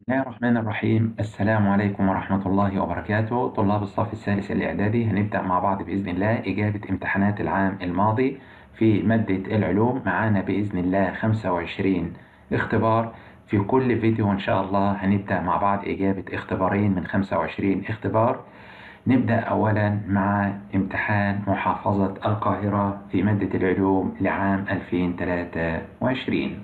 بسم الله الرحمن الرحيم. السلام عليكم ورحمة الله وبركاته. طلاب الصف الثالث الإعدادي، هنبدأ مع بعض بإذن الله إجابة امتحانات العام الماضي في مادة العلوم. معانا بإذن الله 25 اختبار. في كل فيديو إن شاء الله هنبدأ مع بعض إجابة اختبارين من 25 اختبار. نبدأ أولا مع امتحان محافظة القاهرة في مادة العلوم لعام 2023.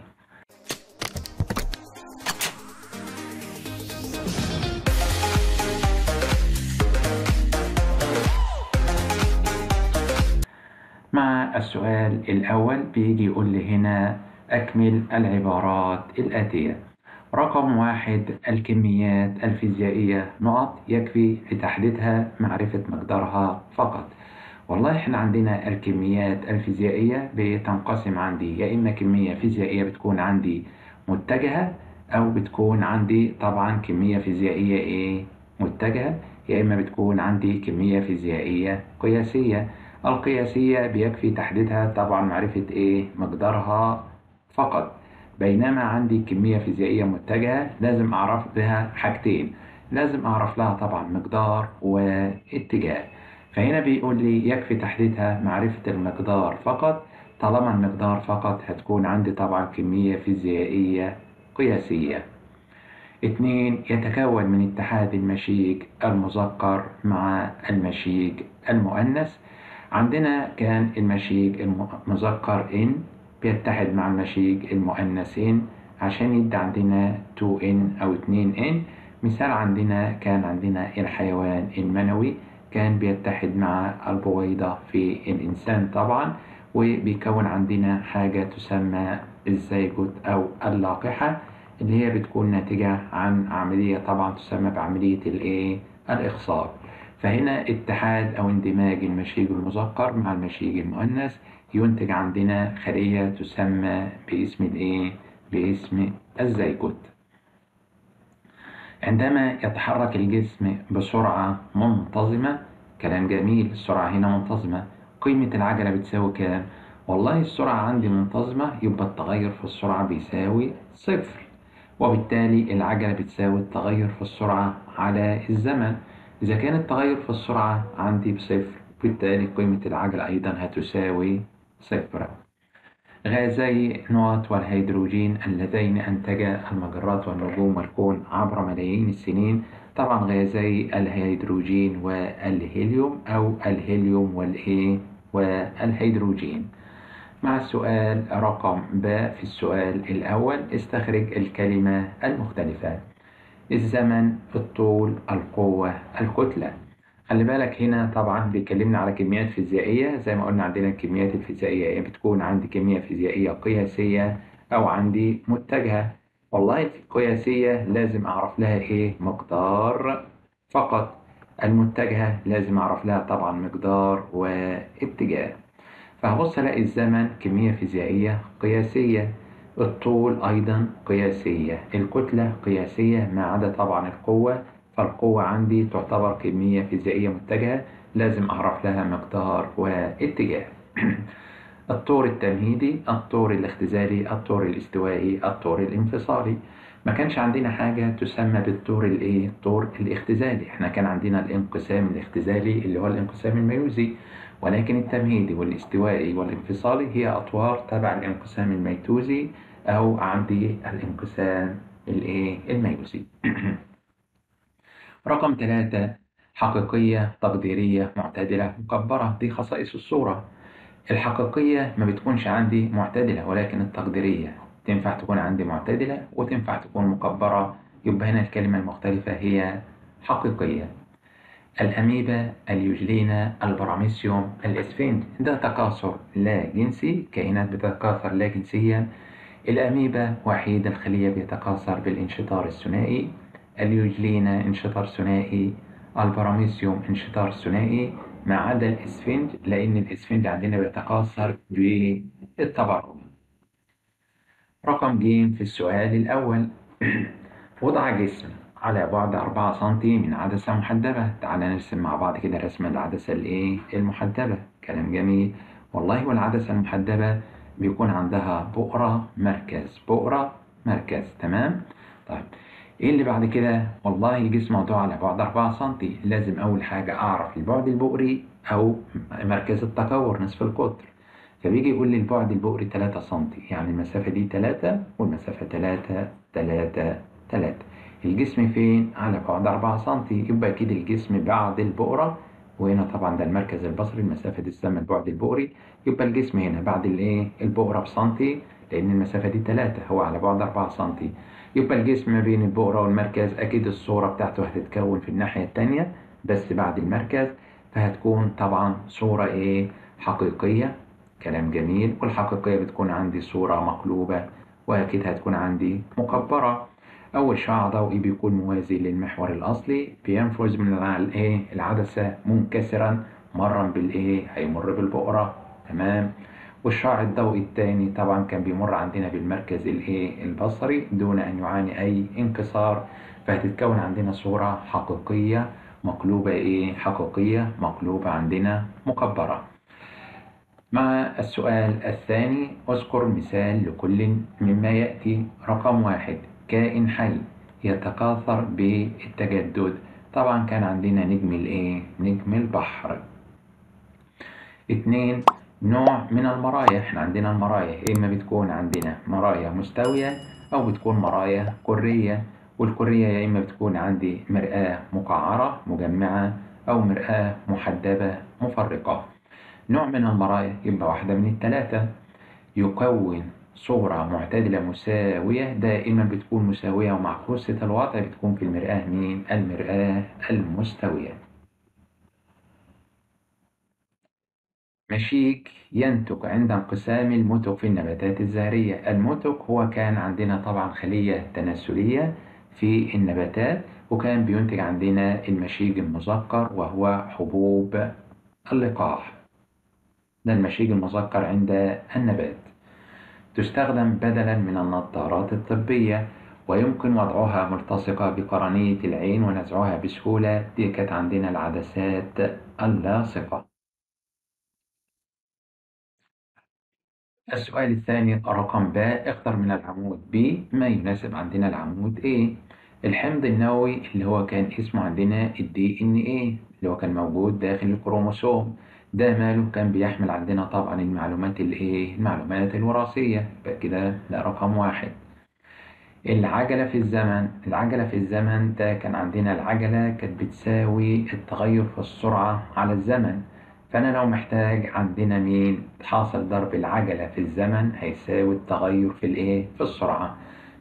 مع السؤال الأول بيجي يقول لي هنا أكمل العبارات الآتية. رقم 1، الكميات الفيزيائية نقط يكفي لتحديدها معرفة مقدارها فقط. والله احنا عندنا الكميات الفيزيائية بتنقسم عندي يا إما كمية فيزيائية بتكون عندي متجهة، أو بتكون عندي طبعا كمية فيزيائية متجهة، يا إما بتكون عندي كمية فيزيائية قياسية. القياسية بيكفي تحديدها طبعا معرفة مقدارها فقط. بينما عندي كمية فيزيائية متجهة لازم أعرف لها حاجتين، لازم أعرف لها طبعا مقدار واتجاه. فهنا بيقول لي يكفي تحديدها معرفة المقدار فقط. طالما المقدار فقط هتكون عندي طبعا كمية فيزيائية قياسية. 2، يتكون من اتحاد المشيج المذكر مع المشيج المؤنث. عندنا كان المشيج المذكر N بيتحد مع المشيج المؤنث N عشان يدي عندنا 2N أو 2N. مثال عندنا كان عندنا الحيوان المنوي كان بيتحد مع البويضة في الإنسان طبعا، وبيكون عندنا حاجة تسمى الزيجوت أو اللقحة، اللي هي بتكون ناتجة عن عملية طبعا تسمى بعملية الإخصاب. فهنا اتحاد أو اندماج المشيج المذكر مع المشيج المؤنث ينتج عندنا خلية تسمى باسم باسم الزيجوت. عندما يتحرك الجسم بسرعة منتظمة، كلام جميل، السرعة هنا منتظمة، قيمة العجلة بتساوي كام؟ والله السرعة عندي منتظمة، يبقى التغير في السرعة بيساوي صفر، وبالتالي العجلة بتساوي التغير في السرعة على الزمن. إذا كان التغير في السرعة عندي بصفر، بالتالي قيمة العجلة أيضا هتساوي صفر. غازي نوات والهيدروجين اللذين أنتجا المجرات والنجوم والكون عبر ملايين السنين. طبعا غازي الهيدروجين والهيليوم أو الهيليوم والهيدروجين. مع السؤال رقم ب في السؤال الأول، استخرج الكلمة المختلفة. الزمن، الطول، القوة، الكتلة. خلي بالك هنا طبعا بيكلمنا على كميات فيزيائية. زي ما قلنا عندنا الكميات الفيزيائية بتكون عندي كمية فيزيائية قياسية أو عندي متجهة. والله القياسية لازم أعرف لها مقدار فقط. المتجهة لازم أعرف لها طبعا مقدار واتجاه. فهبص ألاقي الزمن كمية فيزيائية قياسية، الطول أيضا قياسية، الكتلة قياسية ما عدا طبعا القوة. فالقوة عندي تعتبر كمية فيزيائية متجهة، لازم أعرف لها مقدار واتجاه. الطور التمهيدي، الطور الاختزالي، الطور الاستوائي، الطور الانفصالي. ما كانش عندنا حاجة تسمى بالطور الطور الاختزالي. احنا كان عندنا الانقسام الاختزالي اللي هو الانقسام الميوزي، ولكن التمهيدي والاستوائي والانفصالي هي أطوار تبع الانقسام الميتوزي أو عندي الانقسام الميوزي. رقم 3، حقيقية، تقديرية، معتدلة، مكبرة. دي خصائص الصورة. الحقيقية ما بتكونش عندي معتدلة، ولكن التقديرية تنفع تكون عندي معتدلة وتنفع تكون مكبرة. يبقى هنا الكلمة المختلفة هي حقيقية. الأميبا، اليوجلينا، البراميسيوم، الإسفنج. ده تكاثر لا جنسي، كائنات بتتكاثر لا جنسيا. الأميبا وحيد الخلية بيتكاثر بالانشطار الثنائي، اليوجلينا انشطار ثنائي، البراميسيوم انشطار ثنائي، ما عدا الإسفنج لأن الإسفنج عندنا بيتكاثر بالتبرم. رقم ج في السؤال الأول. وضع جسم على بعد 4 سنتي من عدسة محدبة. تعال نرسم مع بعض كده رسمة العدسة المحدبة. كلام جميل. والله والعدسة المحدبة بيكون عندها بؤرة مركز، بؤرة مركز، تمام. طيب ايه اللي بعد كده؟ والله الجسم موضوع على بعد 4 سنتي. لازم اول حاجة اعرف البعد البؤري او مركز التكور نصف القطر. فبيجي يقول لي البعد البؤري 3 سنتي، يعني المسافة دي 3 والمسافة 3 3 3. الجسم فين؟ على بعد 4 سنتي، يبقى اكيد الجسم بعد البؤرة. وهنا طبعا ده المركز البصري، المسافة دي تسمى البعد البؤري. يبقى الجسم هنا بعد الايه؟ البؤرة بسنتي، لأن المسافة دي 3 هو على بعد 4 سنتي. يبقى الجسم ما بين البؤرة والمركز، أكيد الصورة بتاعته هتتكون في الناحية التانية بس بعد المركز. فهتكون طبعا صورة إيه؟ حقيقية. كلام جميل. والحقيقية بتكون عندي صورة مقلوبة، وأكيد هتكون عندي مكبرة. أول شعاع ضوئي بيكون موازي للمحور الأصلي، بينفذ من العدسة منكسرا مرا بالإيه؟ هيمر بالبؤرة. تمام. والشعاع الضوئي الثاني طبعا كان بيمر عندنا بالمركز البصري دون أن يعاني أي انكسار. فهتتكون عندنا صورة حقيقية مقلوبة حقيقية مقلوبة عندنا مكبرة. مع السؤال الثاني، اذكر مثال لكل مما يأتي. رقم 1، كائن حي يتكاثر بالتجدد. طبعا كان عندنا نجم البحر. 2، نوع من المرايا. احنا عندنا المرايا إما بتكون عندنا مرايا مستوية أو بتكون مرايا كرية. والكرية يا إما بتكون عندي مرآة مقعرة مجمعة أو مرآة محدبة مفرقة. نوع من المرايا يبقى واحدة من الثلاثة، يكون صورة معتدلة مساوية، دائما بتكون مساوية ومعكوسة الوضع بتكون في المرآة المرآة المستوية. مشيك ينتج عند انقسام المتق في النباتات الزهرية. المتق هو كان عندنا طبعا خلية تناسلية في النباتات، وكان بينتج عندنا المشيج المذكر وهو حبوب اللقاح. ده المشيج المذكر عند النبات. تستخدم بدلا من النظارات الطبية، ويمكن وضعها ملتصقة بقرنية العين ونزعها بسهولة. دي كانت عندنا العدسات اللاصقة. السؤال الثاني رقم باء، اختر من العمود ب ما يناسب عندنا العمود A. الحمض النووي اللي هو كان اسمه عندنا DNA اللي هو كان موجود داخل الكروموسوم. ده ماله؟ كان بيحمل عندنا طبعا المعلومات المعلومات الوراثية. يبقى كده ده رقم 1. العجلة في الزمن. العجلة في الزمن ده كان عندنا العجلة كانت بتساوي التغير في السرعة على الزمن. فأنا لو محتاج عندنا حاصل ضرب العجلة في الزمن هيساوي التغير في في السرعة.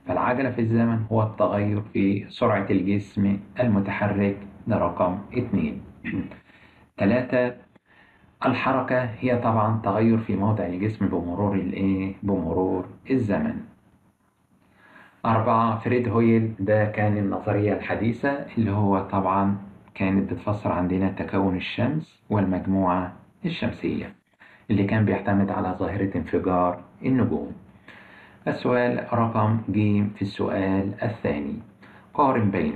فالعجلة في الزمن هو التغير في سرعة الجسم المتحرك. ده رقم 2. 3، الحركة هي طبعا تغير في موضع الجسم بمرور بمرور الزمن. 4، فريد هويل ده كان النظرية الحديثة اللي هو طبعا كانت بتفسر عندنا تكون الشمس والمجموعة الشمسية، اللي كان بيعتمد على ظاهرة انفجار النجوم. السؤال رقم ج في السؤال الثاني، قارن بين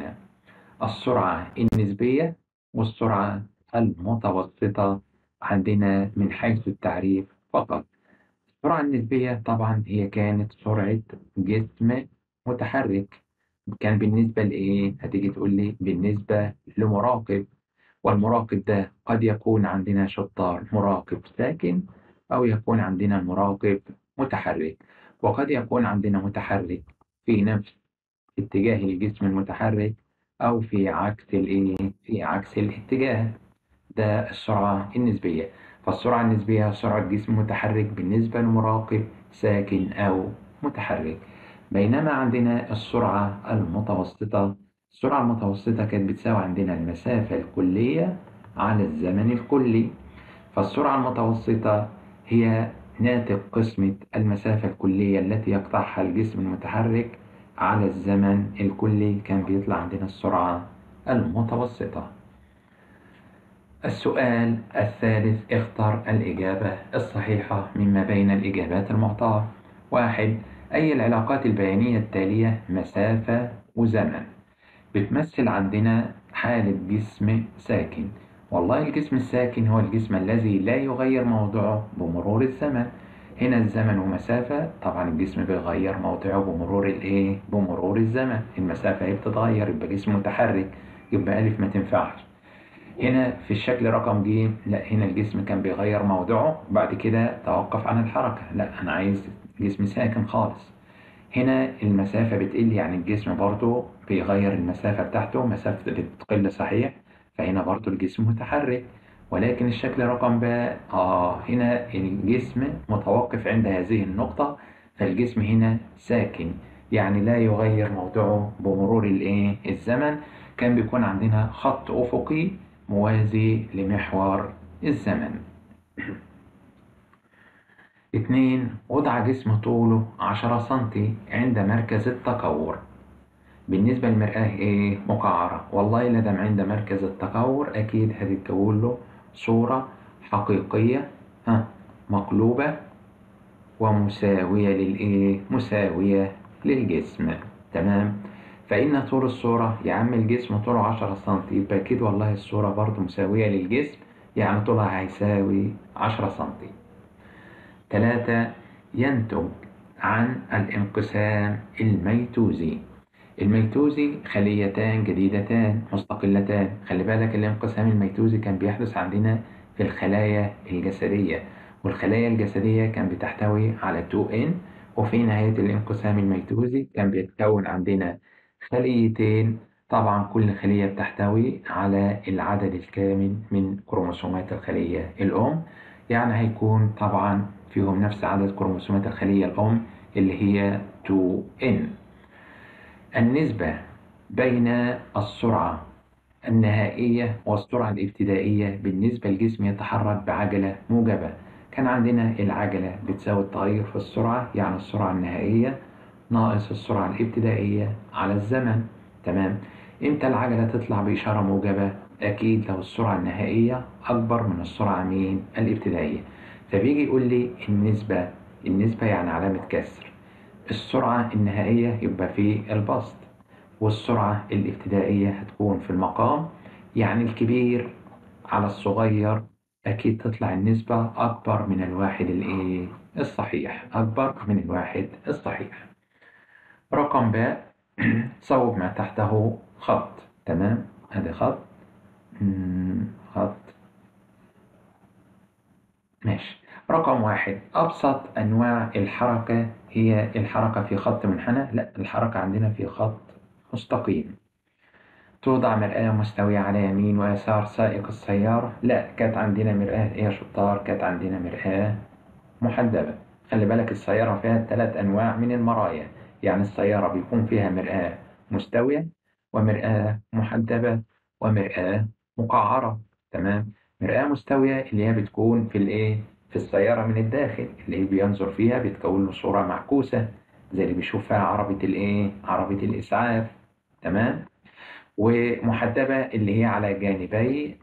السرعة النسبية والسرعة المتوسطة عندنا من حيث التعريف فقط. السرعة النسبية طبعا هي كانت سرعة جسم متحرك. كان بالنسبة هتيجي تقول لي بالنسبة لمراقب، والمراقب ده قد يكون عندنا شطار مراقب ساكن، أو يكون عندنا مراقب متحرك. وقد يكون عندنا متحرك في نفس اتجاه الجسم المتحرك، أو في عكس في عكس الاتجاه. ده السرعة النسبية. فالسرعة النسبية سرعة جسم متحرك بالنسبة لمراقب ساكن أو متحرك. بينما عندنا السرعة المتوسطة، السرعة المتوسطة كانت بتساوي عندنا المسافة الكلية على الزمن الكلي. فالسرعة المتوسطة هي ناتج قسمة المسافة الكلية التي يقطعها الجسم المتحرك على الزمن الكلي. كان بيطلع عندنا السرعة المتوسطة. السؤال الثالث، اختر الإجابة الصحيحة مما بين الإجابات المعطاة. 1، أي العلاقات البيانية التالية مسافة وزمن بتمثل عندنا حالة جسم ساكن؟ والله الجسم الساكن هو الجسم الذي لا يغير موضعه بمرور الزمن. هنا الزمن ومسافة، طبعا الجسم بيغير موضعه بمرور الزمن. المسافة هي بتتغير، يبقى جسم متحرك، يبقى ألف ما تنفعش. هنا في الشكل رقم ج، لا، هنا الجسم كان بيغير موضعه بعد كده توقف عن الحركة، لا أنا عايز جسم ساكن خالص. هنا المسافة بتقل، يعني الجسم برضو بيغير المسافة بتاعته، مسافة بتقل صحيح، فهنا برضو الجسم متحرك. ولكن الشكل رقم ب، هنا الجسم متوقف عند هذه النقطة، فالجسم هنا ساكن، يعني لا يغير موضعه بمرور الزمن. كان بيكون عندنا خط أفقي موازي لمحور الزمن. 2. وضع جسم طوله 10 سنتي عند مركز التكور. بالنسبة للمرآة مقعرة، والله لدم عند مركز التكور أكيد هتتكون له صورة حقيقية مقلوبة ومساوية مساوية للجسم. تمام. فإن طول الصورة يا عم الجسم طوله 10 سنتي، يبقى أكيد والله الصورة برضه مساوية للجسم، يعني طولها هيساوي 10 سنتي. 3. ينتج عن الانقسام الميتوزي. الميتوزي خليتان جديدتان مستقلتان. خلي بالك الانقسام الميتوزي كان بيحدث عندنا في الخلايا الجسدية، والخلايا الجسدية كان بتحتوي على 2N، وفي نهاية الانقسام الميتوزي كان بيتكون عندنا خليتين. طبعا كل خلية بتحتوي على العدد الكامل من كروموسومات الخلية الأم، يعني هيكون طبعا فيهم نفس عدد كروموسومات الخلية الأم اللي هي 2N. النسبة بين السرعة النهائية والسرعة الابتدائية بالنسبة للجسم يتحرك بعجلة موجبة. كان عندنا العجلة بتساوي التغير في السرعة، يعني السرعة النهائية ناقص السرعة الابتدائية على الزمن. تمام. امتى العجلة تطلع بإشارة موجبة؟ أكيد لو السرعة النهائية أكبر من السرعة الابتدائية. فبيجي يقول لي النسبة يعني علامة كسر. السرعة النهائية يبقى في البسط، والسرعة الابتدائية هتكون في المقام، يعني الكبير على الصغير، أكيد تطلع النسبة أكبر من الواحد الصحيح، أكبر من الواحد الصحيح. رقم باء. صوب ما تحته خط. تمام، هذا خط. خط ماشي. رقم 1. أبسط أنواع الحركة هي الحركة في خط منحنى؟ لا، الحركة عندنا في خط مستقيم. توضع مرآة مستوية على يمين ويسار سائق السيارة؟ لا، كانت عندنا مرآة يا شطار، كانت عندنا مرآة محدبة. خلي بالك السيارة فيها 3 أنواع من المرايا، يعني السيارة بيكون فيها مرآة مستوية، ومرآة محدبة، ومرآة مقعرة. تمام. مرآة مستوية اللي هي بتكون في السيارة من الداخل، اللي هي بينظر فيها بتكون له صورة معكوسة، زي اللي بيشوف فيها عربية الإسعاف. تمام. ومحدبة اللي هي على جانبي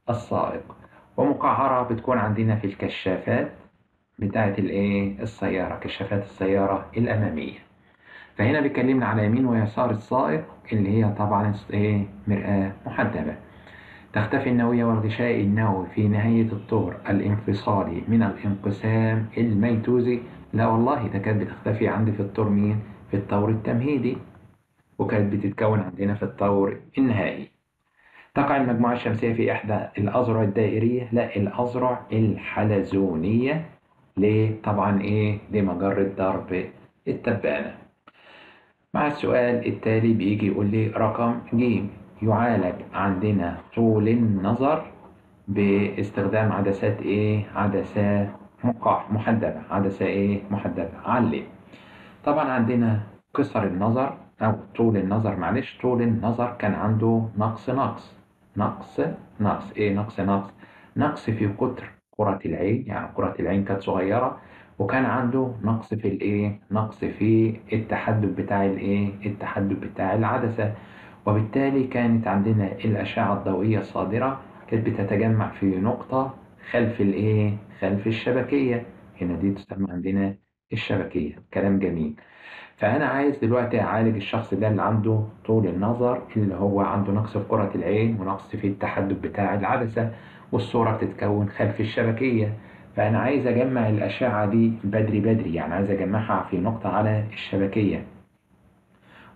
السائق. ومقعرة بتكون عندنا في الكشافات بتاعة السيارة، كشافات السيارة الأمامية. فهنا بيكلمنا على يمين ويسار السائق اللي هي طبعا مرآة محدبة. تختفي النووية والغشاء النووي في نهاية الطور الانفصالي من الانقسام الميتوزي؟ لا والله، ده كانت بتختفي عندي في الطور في الطور التمهيدي، وكانت بتتكون عندنا في الطور النهائي. تقع المجموعة الشمسية في إحدى الأذرع الدائرية؟ لا، الأذرع الحلزونية. ليه؟ طبعا لمجرة ضرب التبانة. مع السؤال التالي بيجي يقول لي رقم ج. يعالج عندنا طول النظر باستخدام عدسات عدسات محدبة. عدسة محدبة. علم. طبعا عندنا قصر النظر أو طول النظر، معلش، طول النظر كان عنده نقص نقص نقص في قطر كرة العين، يعني كرة العين كانت صغيرة، وكان عنده نقص في نقص في التحدب بتاع التحدب بتاع العدسة. وبالتالي كانت عندنا الأشعة الضوئية الصادرة كانت بتتجمع في نقطة خلف خلف الشبكية. هنا دي تسمى عندنا الشبكية. كلام جميل. فأنا عايز دلوقتي أعالج الشخص ده اللي عنده طول النظر، اللي هو عنده نقص في كرة العين ونقص في التحدب بتاع العدسة، والصورة بتتكون خلف الشبكية. فأنا عايز أجمع الأشعة دي بدري بدري، يعني عايز أجمعها في نقطة على الشبكية،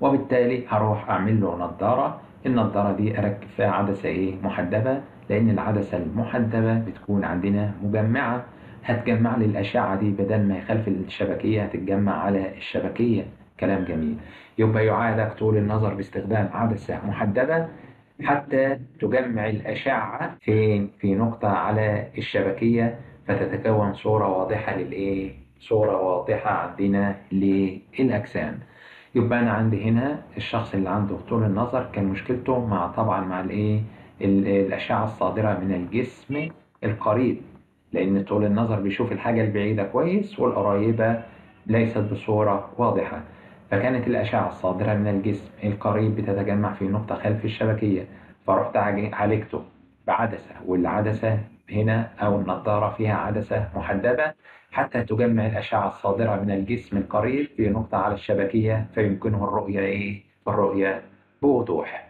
وبالتالي هروح أعمل له نظارة. النظارة دي أركب فيها عدسة محدبة، لأن العدسة المحدبة بتكون عندنا مجمعة، هتجمع لي الأشعة دي بدل ما يخلف الشبكية هتتجمع على الشبكية. كلام جميل. يبقى يعالج طول النظر باستخدام عدسة محدبة حتى تجمع الأشعة في نقطة على الشبكية، فتتكون صورة واضحة صورة واضحة عندنا للأجسام. يبقى أنا عندي هنا الشخص اللي عنده طول النظر كان مشكلته طبعا مع الأشعة الصادرة من الجسم القريب، لأن طول النظر بيشوف الحاجة البعيدة كويس والقريبة ليست بصورة واضحة. فكانت الأشعة الصادرة من الجسم القريب بتتجمع في نقطة خلف الشبكية، فرحت عالجته بعدسة، والعدسة هنا أو النظارة فيها عدسة محدبة حتى تجمع الأشعة الصادرة من الجسم القريب في نقطة على الشبكية، فيمكنه الرؤية بوضوح.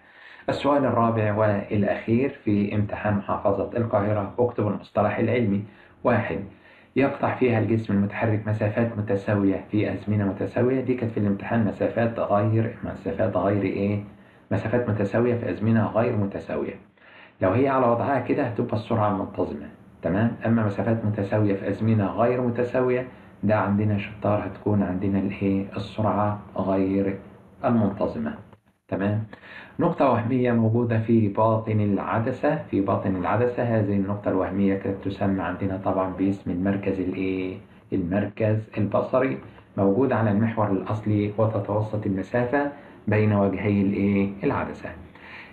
السؤال الرابع والأخير في امتحان محافظة القاهرة، اكتب المصطلح العلمي. 1. يقطع فيها الجسم المتحرك مسافات متساوية في أزمنة متساوية. دي كانت في الامتحان مسافات متساوية في أزمنة غير متساوية. لو هي على وضعها كده هتبقى السرعة منتظمة، تمام. أما مسافات متساوية في أزمنة غير متساوية، ده عندنا شطار هتكون عندنا السرعة غير المنتظمة، تمام. نقطة وهمية موجودة في باطن العدسة. هذه النقطة الوهمية كانت تسمى عندنا طبعا باسم المركز البصري، موجود على المحور الأصلي، وتتوسط المسافة بين وجهي العدسة.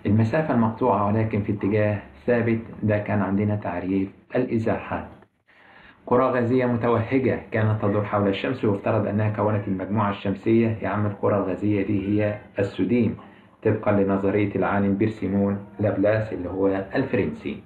المسافة المقطوعة ولكن في اتجاه ثابت، ده كان عندنا تعريف الإزاحة. كرة غازية متوهجة كانت تدور حول الشمس، ويفترض أنها كونت المجموعة الشمسية. يا عم الكرة الغازية دي هي السديم، طبقا لنظرية العالم بيرسيمون لابلاس اللي هو الفرنسي.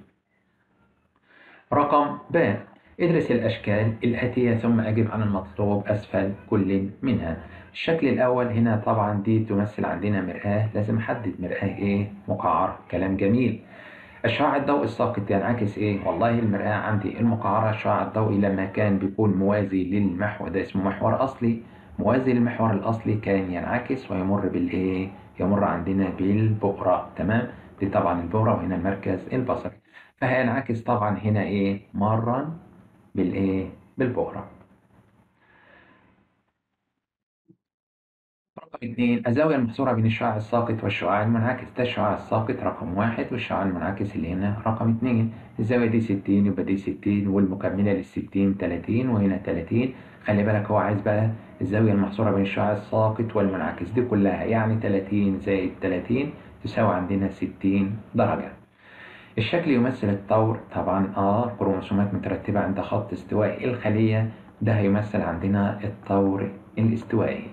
رقم ب. ادرس الأشكال الآتية ثم أجب عن المطلوب أسفل كل منها. الشكل الأول هنا طبعا دي تمثل عندنا مرآة، لازم أحدد مرآة مقعر. كلام جميل. الشعاع الضوئي الساقط ينعكس والله المرآة عندي المقعرة، الشعاع الضوئي لما كان بيكون موازي للمحور، ده اسمه محور أصلي، موازي للمحور الأصلي كان ينعكس ويمر يمر عندنا بالبؤرة، تمام. دي طبعا البؤرة، وهنا المركز البصري، فهينعكس طبعا هنا مرا بالبؤرة. رقم 2. الزاوية المحصورة بين الشعاع الساقط والشعاع المنعكس. ده الشعاع الساقط رقم 1، والشعاع المنعكس اللي هنا رقم 2. الزاوية دي 60، يبقى دي 60 والمكملة لل60 30، وهنا 30. خلي بالك هو عايز بقى الزاوية المحصورة بين الشعاع الساقط والمنعكس دي كلها، يعني 30 زائد 30 تساوي عندنا 60 درجة. الشكل يمثل الطور طبعا، كروموسومات مترتبة عند خط استواء الخلية، ده هيمثل عندنا الطور الاستوائي.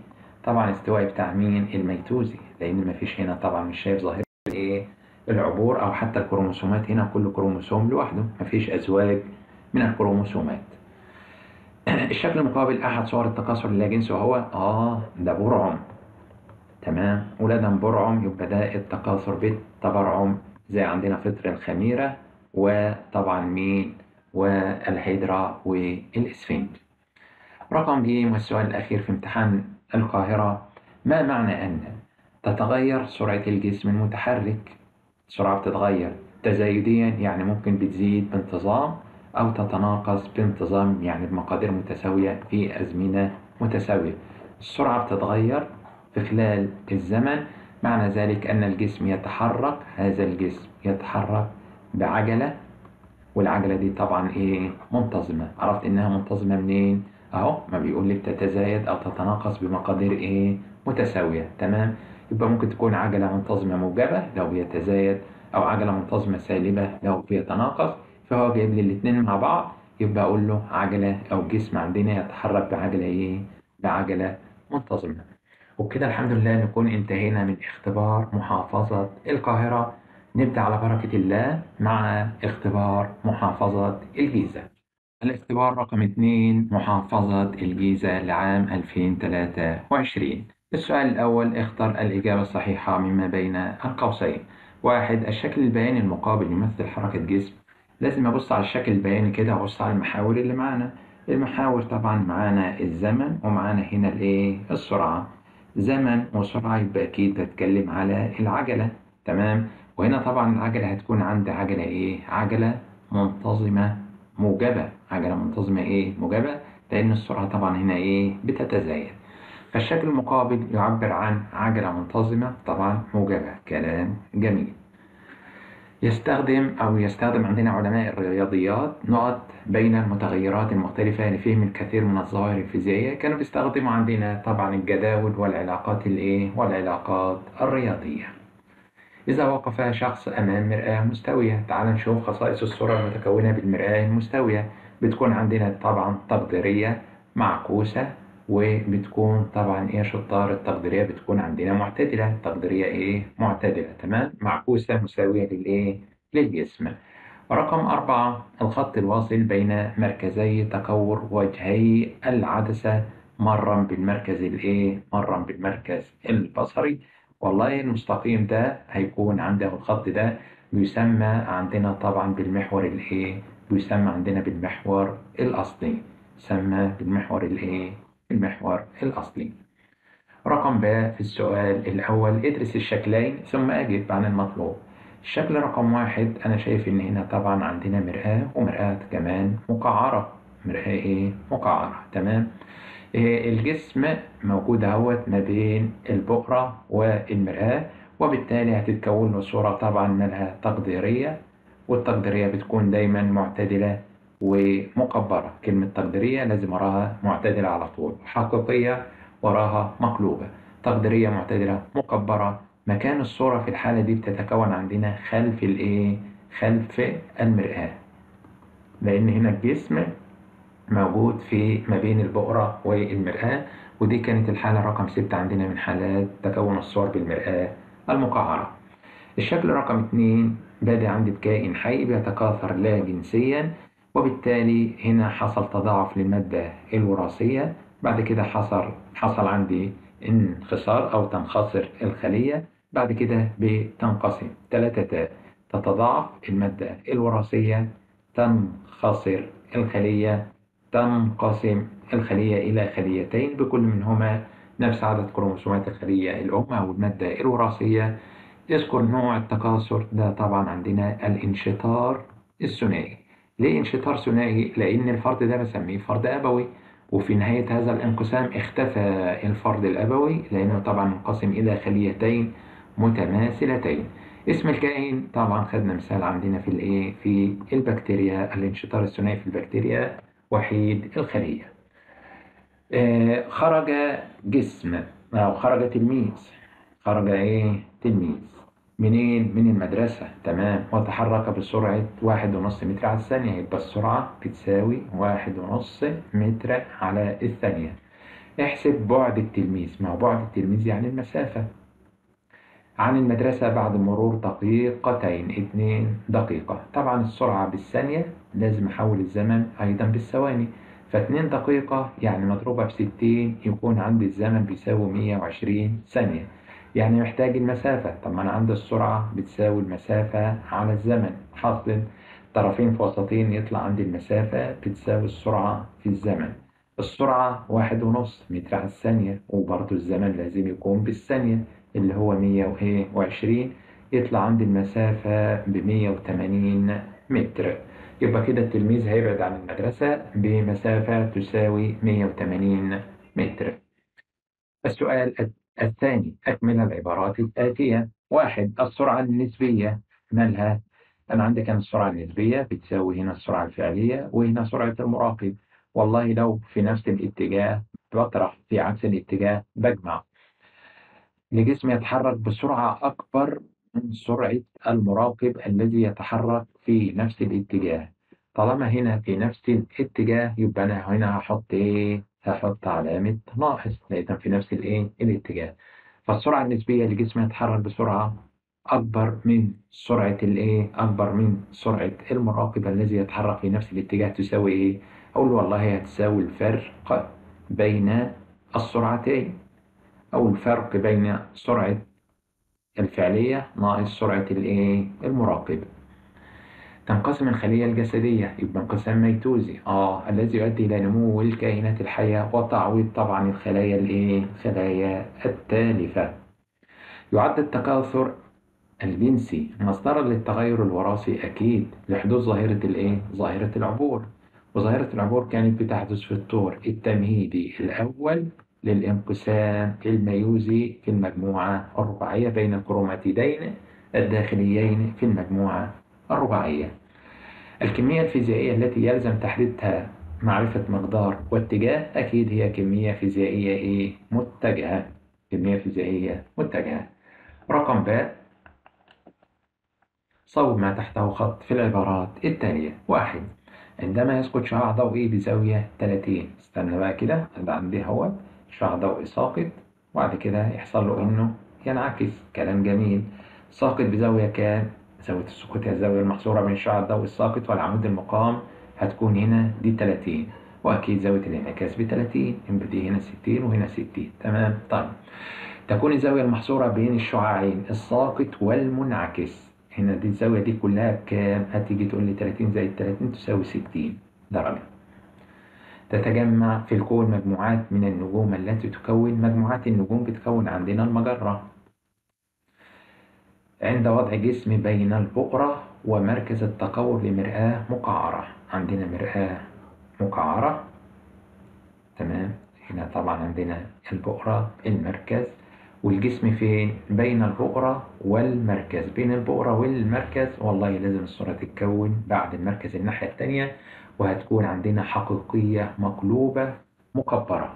طبعا استوائي بتاع مين؟ الميتوزي، لأن مفيش هنا طبعا مش شايف ظاهرة العبور، أو حتى الكروموسومات هنا كل كروموسوم لوحده، مفيش أزواج من الكروموسومات. الشكل المقابل أحد صور التكاثر اللاجنسي وهو ده برعم، تمام. ولادم برعم، يبقى ده التكاثر بالتبرعم، زي عندنا فطر الخميرة وطبعا مين والهيدرا والإسفنج. رقم ج والسؤال الأخير في امتحان القاهرة، ما معنى أن تتغير سرعة الجسم المتحرك؟ السرعة بتتغير تزايديا، يعني ممكن بتزيد بانتظام، أو تتناقص بانتظام، يعني بمقادير متساوية في أزمنة متساوية. السرعة بتتغير في خلال الزمن، معنى ذلك أن الجسم يتحرك، هذا الجسم يتحرك بعجلة، والعجلة دي طبعا منتظمة. عرفت إنها منتظمة منين؟ أهو ما بيقول لي بتتزايد أو تتناقص بمقادير متساوية، تمام. يبقى ممكن تكون عجلة منتظمة موجبة لو بيتزايد، أو عجلة منتظمة سالبة لو بيتناقص، فهو جايب لي الاتنين مع بعض، يبقى أقول له عجلة أو جسم عندنا يتحرك بعجلة بعجلة منتظمة. وبكده الحمد لله نكون انتهينا من اختبار محافظة القاهرة. نبدأ على بركة الله مع اختبار محافظة الجيزة. الاختبار رقم 2، محافظة الجيزة لعام 2023. السؤال الأول، اختر الإجابة الصحيحة مما بين القوسين. 1. الشكل البياني المقابل يمثل حركة جسم لازم أبص على الشكل البياني كده، أبص على المحاور اللي معانا. المحاور طبعا معانا الزمن، ومعانا هنا الإيه السرعة. زمن وسرعة، يبقى أكيد بتكلم على العجلة. تمام. وهنا طبعا العجلة هتكون عندي عجلة إيه؟ عجلة منتظمة موجبة. عجلة منتظمة إيه؟ موجبة، لأن السرعة طبعا هنا إيه؟ بتتزايد. فالشكل المقابل يعبر عن عجلة منتظمة طبعا موجبة. كلام جميل. يستخدم عندنا علماء الرياضيات نقط بين المتغيرات المختلفة لفهم الكثير من الظواهر الفيزيائية. كانوا بيستخدموا عندنا طبعا الجداول والعلاقات الرياضية. إذا وقف شخص أمام مرآة مستوية، تعال نشوف خصائص الصورة المتكونة بالمرآة المستوية. بتكون عندنا طبعا تقديرية معكوسة، وبتكون طبعا إيه يا شطار؟ التقديرية بتكون عندنا معتدلة. تقديرية إيه؟ معتدلة. تمام. معكوسة مساوية للإيه؟ للجسم. رقم 4، الخط الواصل بين مركزي تكور وجهي العدسة مرا بالمركز البصري. والله المستقيم ده هيكون عنده الخط ده بيسمى عندنا طبعا بالمحور بيسمى عندنا بالمحور الأصلي. يسمى بالمحور المحور الأصلي. رقم ب في السؤال الأول، ادرس الشكلين ثم أجب عن المطلوب. الشكل رقم 1، أنا شايف إن هنا طبعا عندنا مرآة، ومرآة كمان مقعرة. مرآة مقعرة. تمام. الجسم موجود اهوت ما بين البؤرة والمرآة، وبالتالي هتتكون له صورة طبعا مالها تقديرية. والتقديرية بتكون دايما معتدلة ومكبرة. كلمة تقديرية لازم وراها معتدلة على طول. حقيقية وراها مقلوبة. تقديرية معتدلة مكبرة. مكان الصورة في الحالة دي بتتكون عندنا خلف المرآة، لأن هنا الجسم موجود في ما بين البؤرة والمرآة. ودي كانت الحالة رقم 6 عندنا من حالات تكون الصور بالمرآة المقعرة. الشكل رقم 2، بادئ عندي بكائن حي بيتكاثر لا جنسيا، وبالتالي هنا حصل تضاعف للمادة الوراثية. بعد كده حصل عندي انخسار أو تنخسر الخلية. بعد كده بتنقسم 3 تاء: تتضاعف المادة الوراثية، تنخسر الخلية، تنقسم الخلية إلى خليتين بكل منهما نفس عدد كروموسومات الخلية الأم أو المادة الوراثية. يذكر نوع التكاثر ده طبعا عندنا الانشطار الثنائي. ليه انشطار ثنائي؟ لأن الفرد ده بسميه فرد أبوي، وفي نهاية هذا الانقسام اختفى الفرد الأبوي، لأنه طبعا انقسم إلى خليتين متماثلتين. اسم الكائن طبعا خدنا مثال عندنا في البكتيريا. الانشطار الثنائي في البكتيريا وحيد الخلية. خرج جسم أو خرج تلميذ. خرج تلميذ منين؟ من المدرسة. تمام. وتحرك بسرعة 1.5 متر على الثانية. يبقى السرعة بتساوي 1.5 متر على الثانية. احسب بعد التلميذ. ما هو بعد التلميذ يعني المسافة عن المدرسة بعد مرور دقيقتين. 2 دقيقة. طبعا السرعة بالثانية، لازم أحول الزمن أيضا بالثواني. ف2 دقيقة يعني مضروبة في 60، يكون عندي الزمن بيساوي 120 ثانية. يعني محتاج المسافة. طب ما أنا عندي السرعة بتساوي المسافة على الزمن. حاصل طرفين في وسطين، يطلع عندي المسافة بتساوي السرعة في الزمن. السرعة 1.5 متر على الثانية، وبرضه الزمن لازم يكون بالثانية اللي هو 120. يطلع عندي المسافة ب180 متر. يبقى كده التلميذ هيبعد عن المدرسة بمسافة تساوي 180 متر. السؤال الثاني، أكمل العبارات الآتية. 1، السرعة النسبية مالها؟ أنا عندي كان السرعة النسبية بتساوي هنا السرعة الفعلية وهنا سرعة المراقب. والله لو في نفس الاتجاه بطرح في عكس الاتجاه بجمع. لجسم يتحرك بسرعة أكبر من سرعة المراقب الذي يتحرك في نفس الاتجاه. طالما هنا في نفس الاتجاه، يبقى أنا هنا هحط علامة ناقص، لأن في نفس الاتجاه. فالسرعة النسبية لجسم يتحرك بسرعة أكبر من سرعة المراقب الذي يتحرك في نفس الاتجاه تساوي أقول والله هتساوي الفرق بين السرعتين، أو الفرق بين سرعة الفعلية ناقص سرعة المراقب. تنقسم الخلية الجسدية، يبقى انقسام ميتوزي الذي يؤدي إلى نمو الكائنات الحية وتعويض طبعا الخلايا التالفة. يعد التكاثر الجنسي مصدرا للتغير الوراثي أكيد لحدوث ظاهرة العبور. وظاهرة العبور كانت بتحدث في الطور التمهيدي الأول للانقسام الميوزي في المجموعة الرباعية بين الكروماتيدين الداخليين في المجموعة الرباعية. الكمية الفيزيائية التي يلزم تحديدها معرفة مقدار واتجاه أكيد هي كمية فيزيائية متجهة. كمية فيزيائية متجهة. رقم باء، صوب ما تحته خط في العبارات التالية. 1. عندما يسقط شعاع ضوئي بزاوية 30. استنى بقى كده، ده عندي هو شعاع ضوئي ساقط وبعد كده يحصل له إنه ينعكس. كلام جميل. ساقط بزاوية كام؟ زاوية السقوط هي الزاوية المحصورة بين الشعاع الضوئي الساقط والعمود المقام، هتكون هنا دي 30. وأكيد زاوية الانعكاس ب30، يبقى دي هنا 60 وهنا 60. تمام. طيب تكون الزاوية المحصورة بين الشعاعين الساقط والمنعكس، هنا دي الزاوية دي كلها بكام؟ هتيجي تقول لي 30 زائد 30 تساوي 60 درجة. تتجمع في الكون مجموعات من النجوم التي تكون مجموعات النجوم بتكون عندنا المجرة. عند وضع جسم بين البؤرة ومركز التقور لمرآة مقعرة، عندنا مرآة مقعرة. تمام. هنا طبعا عندنا البؤرة المركز، والجسم فين؟ بين البؤرة والمركز. بين البؤرة والمركز والله لازم الصورة تتكون بعد المركز الناحية التانية، وهتكون عندنا حقيقية مقلوبة مكبرة.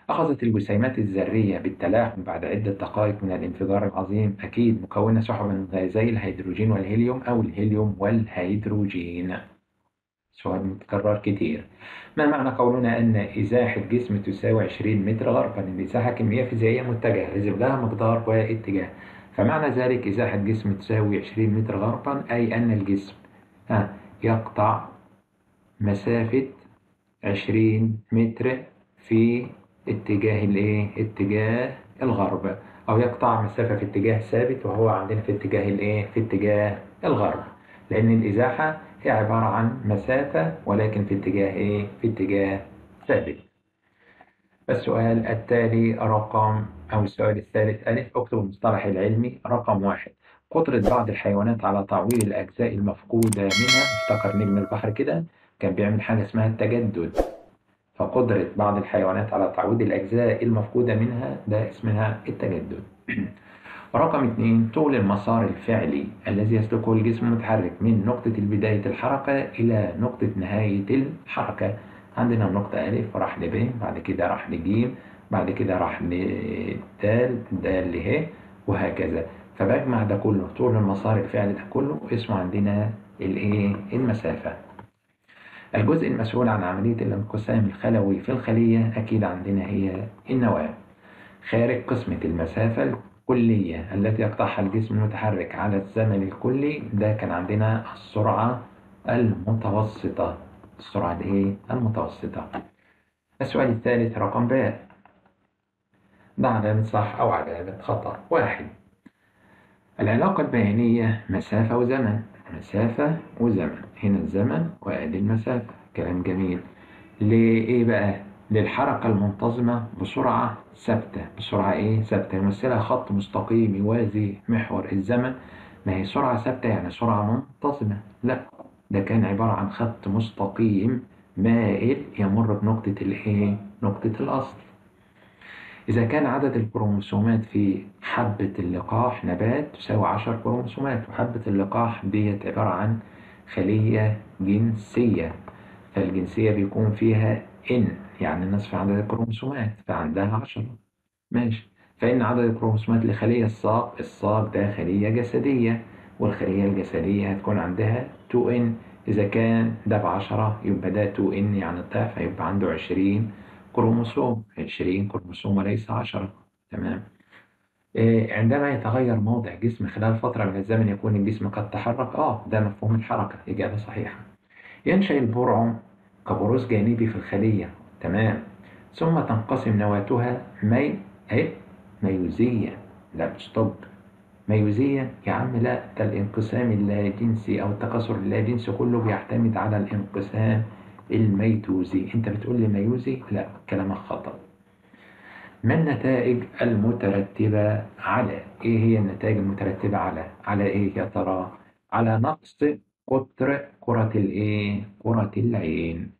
أخذت الجسيمات الذرية بالتلاحم بعد عدة دقائق من الانفجار العظيم، أكيد مكونة سحب من غازي الهيدروجين والهيليوم أو الهيليوم والهيدروجين. سؤال متكرر كتير. ما معنى قولنا أن إزاحة جسم تساوي 20 متر غربا؟ الإزاحة كمية فيزيائية متجهة لازم لها مقدار واتجاه، فمعنى ذلك إزاحة جسم تساوي 20 متر غربا أي أن الجسم يقطع مسافة 20 متر في اتجاه الغرب، أو يقطع مسافة في اتجاه ثابت وهو عندنا في اتجاه الغرب، لأن الإزاحة هي عبارة عن مسافة ولكن في اتجاه ثابت. السؤال التالي أو السؤال الثالث ألف، اكتب المصطلح العلمي. رقم 1. قدرة بعض الحيوانات على تعويض الأجزاء المفقودة منها. افتكر نجم البحر كده كان بيعمل حاجة اسمها التجدد، فقدرة بعض الحيوانات على تعويض الأجزاء المفقودة منها ده اسمها التجدد. رقم 2. طول المسار الفعلي الذي يسلكه الجسم المتحرك من نقطة بداية الحركة إلى نقطة نهاية الحركة. عندنا النقطة ألف راح لب، بعد كده راح لج، بعد كده راح لدال، دال له، وهكذا. فبجمع ده كله، طول المسار الفعلي ده كله اسمه عندنا المسافة. الجزء المسؤول عن عملية الانقسام الخلوي في الخلية أكيد عندنا هي النواة. خارج قسمة المسافة الكلية التي يقطعها الجسم المتحرك على الزمن الكلي، ده كان عندنا السرعة المتوسطة. السرعة المتوسطة. السؤال الثالث رقم باء، ضع علامة صح أو علامة خطأ. 1. العلاقة البيانية مسافة وزمن. مسافة وزمن، هنا الزمن وأدي المسافة. كلام جميل. لإيه بقى؟ للحركة المنتظمة بسرعة ثابتة. بسرعة ثابتة، يمثلها خط مستقيم يوازي محور الزمن. ما هي سرعة ثابتة يعني سرعة منتظمة؟ لا، ده كان عبارة عن خط مستقيم مائل يمر بنقطة نقطة الأصل. إذا كان عدد الكروموسومات في حبة اللقاح نبات تساوي 10 كروموسومات، وحبة اللقاح ديت عبارة عن خلية جنسية، فالجنسية بيكون فيها N يعني نصف عدد الكروموسومات، فعندها 10. ماشي. فإن عدد الكروموسومات لخلية الساق ده خلية جسدية، والخلية الجسدية هتكون عندها 2N. إذا كان ده ب10 يبقى ده 2N يعني الضعف، هيبقى عنده 20 كروموسوم. 20 كروموسوم وليس 10. تمام. عندما يتغير موضع جسم خلال فترة من الزمن يكون الجسم قد تحرك. ده مفهوم الحركة. إجابة صحيحة. ينشأ البرع كبروز جانبي في الخلية. تمام. ثم تنقسم نواتها ميوزية. لا ستوب. ميوزيا يا عم، لا، ده الانقسام اللاجنسي أو التكاثر اللاجنسي كله بيعتمد على الانقسام الميتوزي. أنت بتقول لي ميوزي؟ لا، كلامك خطأ. ما النتائج المترتبة على؟ إيه هي النتائج المترتبة على إيه يا ترى؟ على نقص قطر كرة الإيه؟ كرة العين.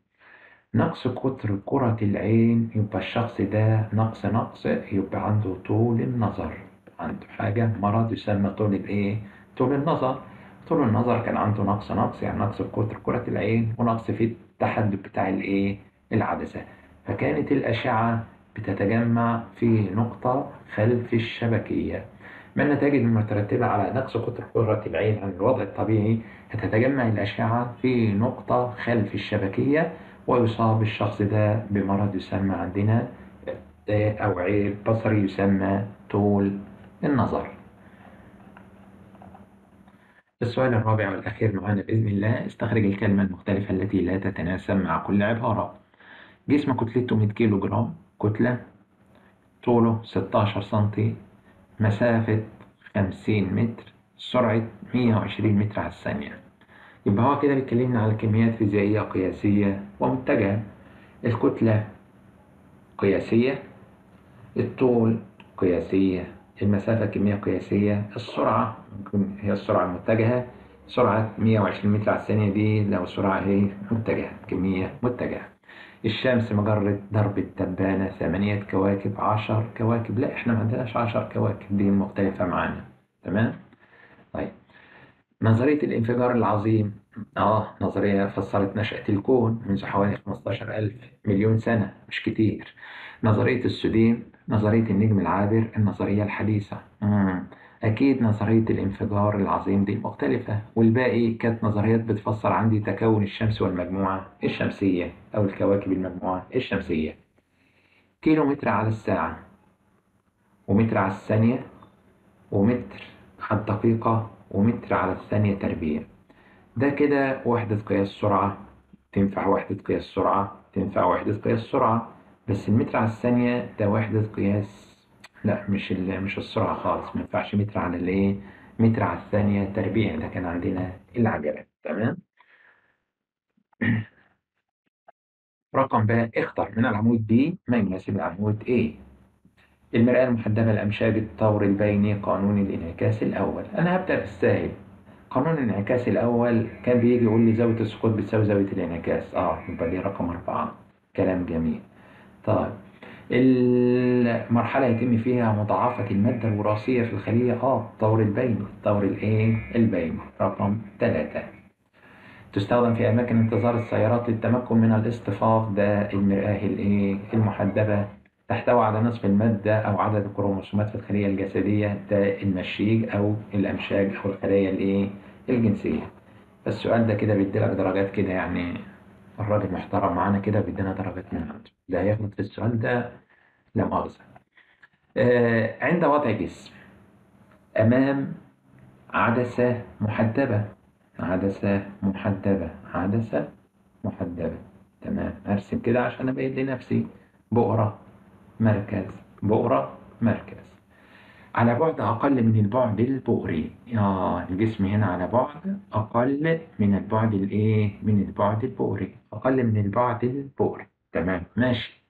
نقص قطر كرة العين يبقى الشخص ده نقص يبقى عنده طول النظر، عنده حاجة مرض يسمى طول الإيه؟ طول النظر. طول النظر كان عنده نقص يعني نقص في قطر كرة العين ونقص في التحدب بتاع الإيه؟ العدسة. فكانت الأشعة بتتجمع في نقطة خلف الشبكية. ما النتائج المترتبة على نقص قطر كرة العين عن الوضع الطبيعي؟ هتتجمع الأشعة في نقطة خلف الشبكية، ويصاب الشخص ده بمرض يسمى عندنا أو عيب بصري يسمى طول النظر. السؤال الرابع والأخير معنا بإذن الله: استخرج الكلمة المختلفة التي لا تتناسب مع كل عبارة. جسم كتلته 100 كيلو جرام كتلة، طوله 16 سنتي، مسافة 50 متر، سرعة 120 متر على الثانية. يبقى هو كده بيتكلمنا على كميات فيزيائية قياسية ومتجهة. الكتلة قياسية، الطول قياسية، المسافة كمية قياسية، السرعة ممكن هي السرعة المتجهة، سرعة 120 متر على الثانية دي لو سرعة هي متجهة، كمية متجهة. الشمس مجرة درب التبانة 8 كواكب 10 كواكب. لا، احنا ما عندناش 10 كواكب، دي مختلفة معانا. تمام؟ طيب، نظرية الانفجار العظيم. نظرية فسرت نشأة الكون منذ حوالي 15,000 مليون سنة، مش كتير. نظرية السديم، نظرية النجم العابر، النظرية الحديثة. أكيد نظرية الانفجار العظيم دي مختلفة، والباقي كانت نظريات بتفسر عندي تكون الشمس والمجموعة الشمسية أو الكواكب المجموعة الشمسية. كيلو متر على الساعة، ومتر على الثانية، ومتر على الدقيقة، ومتر على الثانية تربيع. ده كده وحدة قياس سرعة. تنفع وحدة قياس سرعة، تنفع وحدة قياس سرعة. بس المتر على الثانية ده وحدة قياس، لا، مش السرعة خالص. ما ينفعش متر على الايه؟ متر على الثانية تربيع. ده كان عندنا العجلة. تمام. رقم ب: اختر من العمود B ما يناسب العمود A. المرآة المحدبة، الأمشاج، الطور البيني، قانون الانعكاس الأول. أنا هبدأ بالسهل. قانون الانعكاس الأول كان بيجي يقول لي زاوية السقوط بتساوي زاوية الانعكاس. يبقى دي رقم 4. كلام جميل. طيب، المرحلة يتم فيها مضاعفة المادة الوراثية في الخلية. الطور البيني، الطور الايه البيني. رقم 3. تستخدم في أماكن انتظار السيارات للتمكن من الاصطفاف. ده المرآة الايه المحدبة. تحتوي على نصف المادة أو عدد الكروموسومات في الخلية الجسدية. ده المشيج أو الأمشاج أو الخلايا الايه الجنسية. السؤال ده كده بيديلك درجات كده يعني. الراجل محترم معانا كده بيدينا درجات من عنده. ده هيغلط في السؤال ده لا مؤاخذة. عند وضع جسم أمام عدسة محدبة، عدسة محدبة، عدسة محدبة. تمام، أرسم كده عشان أبين لنفسي. بؤرة، مركز، بؤرة، مركز. على بعد أقل من البعد البؤري. الجسم هنا على بعد أقل من البعد الإيه؟ من البعد البؤري، أقل من البعد البؤري. تمام، ماشي.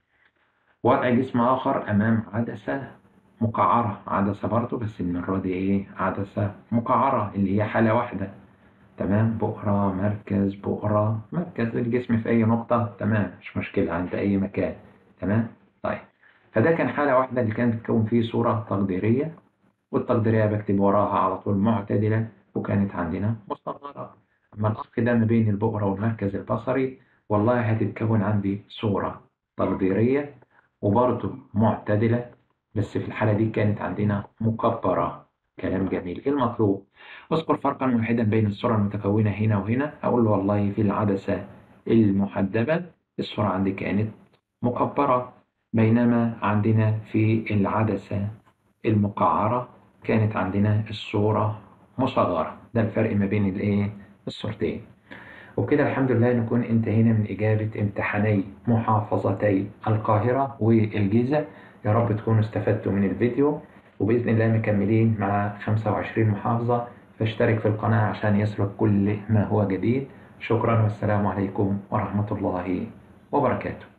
وضع جسم آخر أمام عدسة مقعرة، عدسة برضه بس المرة دي إيه؟ عدسة مقعرة اللي هي حالة واحدة. تمام، بؤرة، مركز، بؤرة، مركز. الجسم في أي نقطة. تمام، مش مشكلة عند أي مكان. تمام. طيب، فده كان حالة واحدة اللي كانت تكون فيه صورة تقديرية، والتقديرية بكتب وراها على طول معتدلة، وكانت عندنا مصغرة. أما الأخ ده ما بين البؤرة والمركز البصري، والله هتتكون عندي صورة تقديرية وبرضه معتدلة، بس في الحالة دي كانت عندنا مكبرة. كلام جميل. إيه المطلوب؟ اذكر فرقا واحدا بين الصورة المتكونة هنا وهنا. أقول له والله في العدسة المحدبة الصورة عندي كانت مكبرة، بينما عندنا في العدسة المقعرة كانت عندنا الصورة مصغرة. ده الفرق ما بين الايه الصورتين. وبكده الحمد لله نكون انتهينا من إجابة امتحاني محافظتي القاهرة والجيزة. يا رب تكونوا استفدتوا من الفيديو. وبإذن الله مكملين مع 25 محافظة، فاشترك في القناة عشان يصلك كل ما هو جديد. شكرا والسلام عليكم ورحمة الله وبركاته.